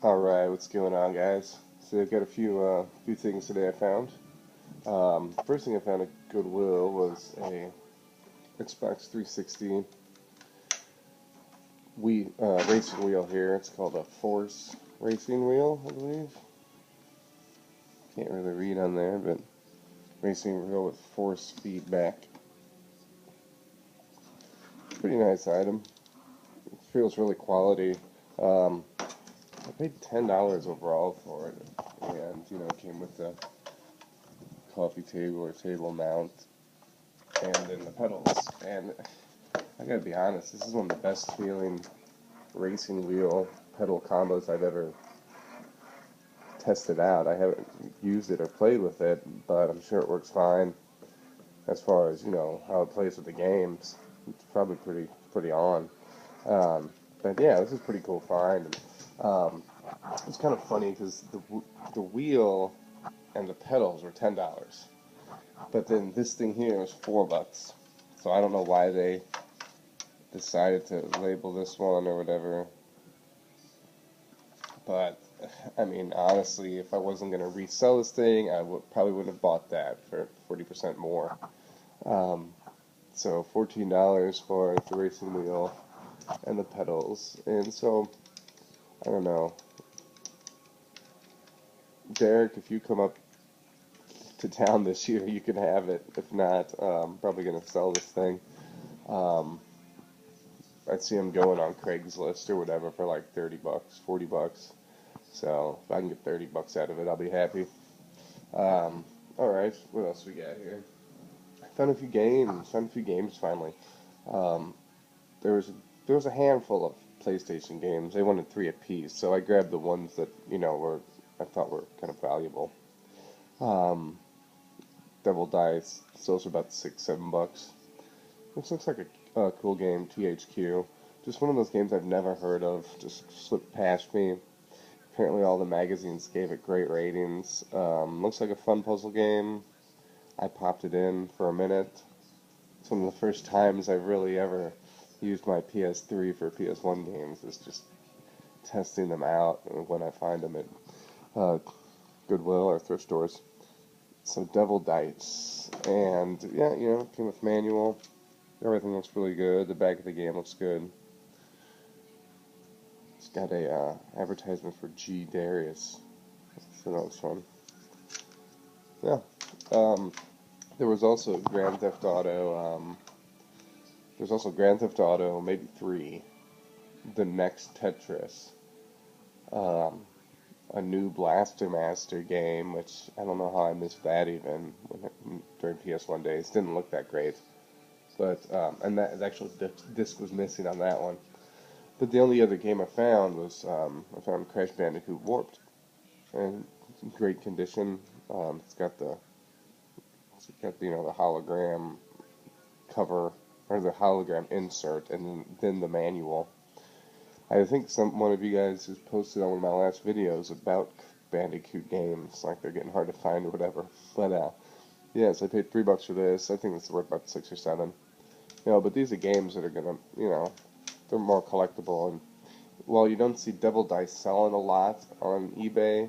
Alright, what's going on, guys? So I've got a few things today I found. First thing I found at Goodwill was a Xbox 360 racing wheel here. It's called a Force racing wheel, I believe. Can't really read on there, but racing wheel with force feedback. Pretty nice item. It feels really quality. I paid $10 overall for it, and it came with the coffee table or table mount and then the pedals. And I gotta be honest, this is one of the best feeling racing wheel pedal combos I've ever tested out. I haven't used it or played with it, but I'm sure it works fine as far as how it plays with the games. It's probably pretty on. But yeah, this is a pretty cool find. And, it's kind of funny because the wheel and the pedals were $10, but then this thing here was $4. So I don't know why they decided to label this one or whatever. But I mean, honestly, if I wasn't gonna resell this thing, I probably wouldn't have bought that for 40% more. Um, so $14 for the racing wheel and the pedals, and so I don't know, Derek. If you come up to town this year, you can have it. If not, probably gonna sell this thing. Um, I'd see them going on Craigslist or whatever for like $30, $40. So if I can get $30 out of it, I'll be happy. All right, what else we got here? I found a few games. Found a few games finally. Um, there was there was a handful of PlayStation games. They wanted three apiece, so I grabbed the ones that were I thought were kind of valuable. Um, Devil Dice, those are about $6, $7. This looks like a cool game, THQ. Just one of those games I've never heard of. Just slipped past me. Apparently all the magazines gave it great ratings. Looks like a fun puzzle game. I popped it in for a minute. It's one of the first times I've really ever used my PS3 for PS1 games. Is just testing them out when I find them at uh, Goodwill or thrift stores. So Devil Dice. And yeah, it came with manual. Everything looks really good. The back of the game looks good. It's got a advertisement for G Darius, so that was fun. Yeah. Um, there was also Grand Theft Auto. There's also Grand Theft Auto, maybe 3, the next Tetris, um, a new Blaster Master game, which I don't know how I missed that even during PS1 days. Didn't look that great, but and that the actual disc was missing on that one. But the only other game I found was I found Crash Bandicoot Warped, and it's in great condition. It's got the hologram cover or the hologram insert, and then the manual. I think one of you guys has posted on one of my last videos about Bandicoot games, like they're getting hard to find or whatever. But yes, I paid $3 for this. I think it's worth about 6 or 7. But these are games that are gonna, they're more collectible. And while you don't see Devil Dice selling a lot on eBay,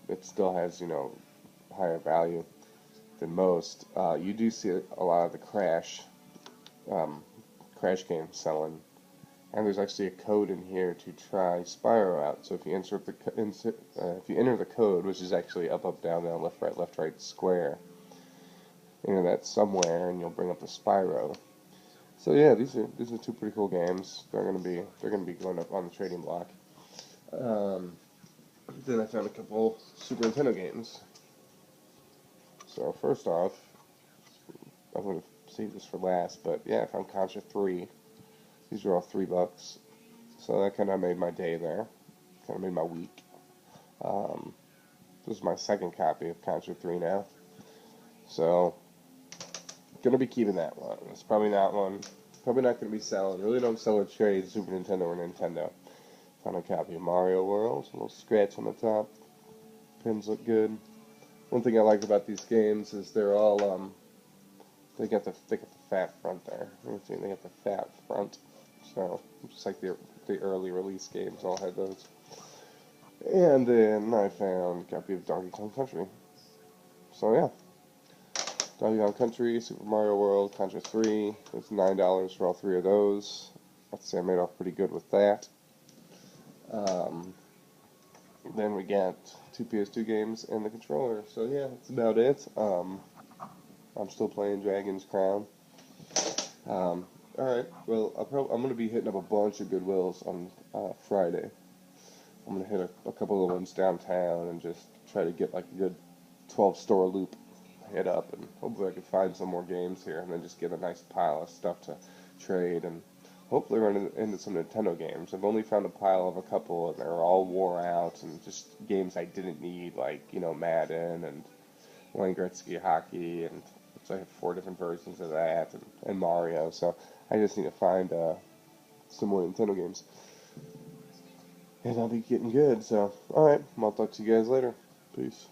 it still has, higher value than most. You do see a lot of the um, Crash games selling, and there's actually a code in here to try Spyro out. So if you if you enter the code, which is actually up, up, down, down, left, right, square, enter that somewhere, and you'll bring up the Spyro. So yeah, these are two pretty cool games. They're gonna be going up on the trading block. Um, then I found a couple Super Nintendo games. So first off, I'm gonna save this for last, but yeah, I found Contra 3. These are all $3, so that kind of made my day there. Kind of made my week. Um, this is my second copy of Contra 3 now, so gonna be keeping that one. It's probably not one. Probably not gonna be selling. Really don't sell or trade Super Nintendo or Nintendo. Found a copy of Mario World. A little scratch on the top. Pins look good. One thing I like about these games is they're all they got the fat front there. Let me see, they got the fat front. So just like the the early release games all had those. And then I found a copy of Donkey Kong Country. So yeah, Donkey Kong Country, Super Mario World, Contra 3. It's $9 for all three of those. I'd say I made off pretty good with that. Um, then we got two PS2 games and the controller. So yeah, that's about it. I'm still playing Dragon's Crown. Alright, well, I'm going to be hitting up a bunch of Goodwills on Friday. I'm going to hit a couple of ones downtown and just try to get like a good 12-store loop hit up, and hopefully I can find some more games here and then just get a nice pile of stuff to trade and hopefully run into some Nintendo games. I've only found a pile of a couple and they're all wore out and just games I didn't need, like, Madden and Wayne Gretzky hockey, and so I have 4 different versions of that, and Mario, so I just need to find some more Nintendo games. And I'll be getting good, so, alright, I'll talk to you guys later. Peace.